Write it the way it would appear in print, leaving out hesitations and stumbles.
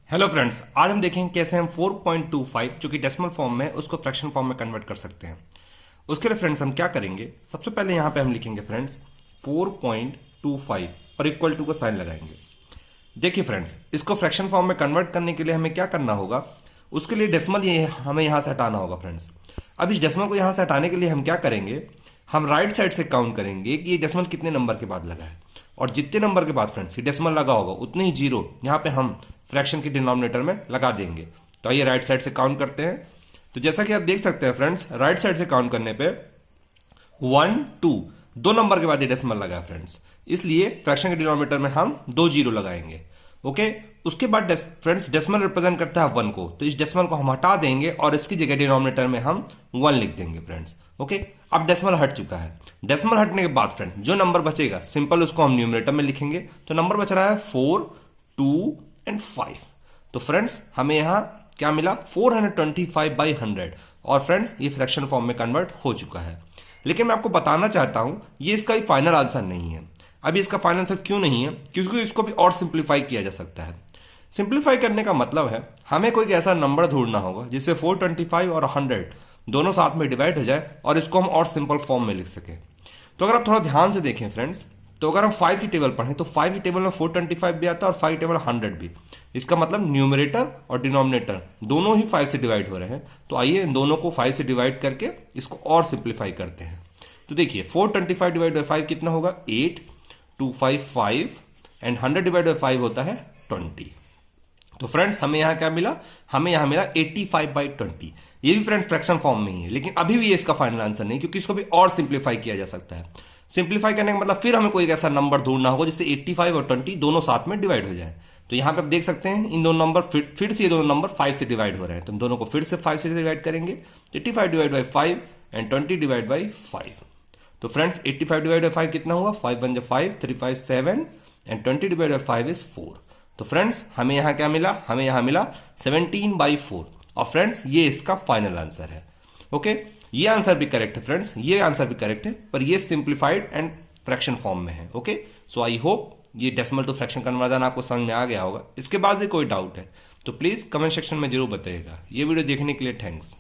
Hello friends, आज हम देखेंगे कैसे हम 4.25 जो कि डेसिमल फॉर्म में है, उसको फ्रैक्शन फॉर्म में कन्वर्ट कर सकते हैं। उसके लिए फ्रेंड्स हम क्या करेंगे, सबसे पहले यहां पे हम लिखेंगे फ्रेंड्स 4.25 और इक्वल टू का साइन लगाएंगे। देखिए फ्रेंड्स, इसको फ्रैक्शन फॉर्म में कन्वर्ट करने के लिए हमें क्या करना होगा, उसके लिए डेसिमल ये हमें यहां से हटाना होगा फ्रेंड्स। अब इस डेसिमल को यहां से हटाने के लिए हम क्या करेंगे, हम राइट साइड से काउंट करेंगे कि ये डेसिमल कितने नंबर के बाद लगा है, और जितने नंबर के बाद फ्रेंड्स ये डेसिमल लगा होगा उतने ही जीरो यहाँ पे हम फ्रैक्शन के डिनोमिनेटर में लगा देंगे। तो आइए राइट साइड से काउंट करते हैं। तो जैसा कि आप देख सकते हैं फ्रेंड्स, राइट साइड से काउंट करने पे 1 2 दो नंबर के बाद ये डेसिमल लगा है फ्रेंड्स, इसलिए फ्रैक्शन के डिनोमिनेटर में हम दो जीरो लगाएंगे। ओके, उसके बाद फ्रेंड्स डेसिमल रिप्रेजेंट करता है 1 को, तो इस डेसिमल को हम हटा देंगे और इसकी जगह डिनोमिनेटर में हम 1 लिख देंगे फ्रेंड्स। ओके, अब डेसिमल हट चुका है। डेसिमल हटने के बाद फ्रेंड जो नंबर बचेगा सिंपल उसको हम न्यूमरेटर में लिखेंगे। तो नंबर बच रहा है 4 2 एंड 5। तो फ्रेंड्स हमें यहां क्या मिला, 425/100, और फ्रेंड्स ये फ्रैक्शन फॉर्म में कन्वर्ट हो चुका है। लेकिन मैं आपको बताना चाहता हूं ये इसका ही फाइनल आंसर नहीं है। अभी इसका फाइनल आंसर क्यों नहीं है, क्योंकि इसको भी और सिंप्लीफाई किया जा सकता है। सिंप्लीफाई करने का मतलब है हमें कोई ऐसा नंबर ढूंढना होगा जिससे 425 और 100 दोनों साथ में डिवाइड हो जाए और इसको हम और सिंपल फॉर्म में लिख सकें। तो अगर आप थोड़ा ध्यान से देखें फ्रेंड्स, तो अगर हम 5 की टेबल पढ़ें तो 5 की टेबल में 425 भी आता है और 5 की टेबल 100 भी। इसका मतलब न्यूमरेटर और डिनोमिनेटर दोनों ही 5 से डिवाइड हो रहे हैं। तो आइए इन दोनों को 5 से डिवाइड करके इसको और सिंप्लीफाई करते हैं। तो देखिए 425 डिवाइड बाई 5 कितना होगा, 8 2 5 5 एंड 100 डिवाइड बाई 5 होता है 20। तो फ्रेंड्स हमें यहां क्या मिला, हमें यहां मिला 85/20। ये भी फ्रेंड्स फ्रैक्शन फॉर्म में ही है, लेकिन अभी भी ये इसका फाइनल आंसर नहीं, क्योंकि इसको भी और सिंप्लीफाई किया जा सकता है। सिंप्लीफाई करने का मतलब फिर हमें कोई ऐसा नंबर ढूंढना होगा जिससे 85 और 20 दोनों साथ में डिवाइड हो जाए। तो यहां पे आप देख सकते हैं इन दोनों नंबर फिर से ये दोनों नंबर 5 से डिवाइड हो रहे हैं, तो इन दोनों को फिर से 5 से डिवाइड करेंगे। 85 divide by 5 and 20 divide by 5। तो फ्रेंड्स 85 डिवाइड बाई 5 कितना हुआ, 5 1 5 3 5 7 एंड 20 डिवाइड बाई 5 इज 4। तो फ्रेंड्स हमें यहां क्या मिला, हमें यहां मिला 17/4। और फ्रेंड्स ये इसका फाइनल आंसर है। ओके, ये आंसर भी करेक्ट है फ्रेंड्स, ये आंसर भी करेक्ट है, पर ये सिंप्लीफाइड एंड फ्रैक्शन फॉर्म में है। ओके, सो आई होप ये डेसिमल टू फ्रैक्शन कन्वर्जन आपको समझ में आ गया होगा। इसके बाद भी कोई डाउट है तो प्लीज कमेंट सेक्शन में जरूर बताइएगा। ये वीडियो देखने के लिए थैंक्स।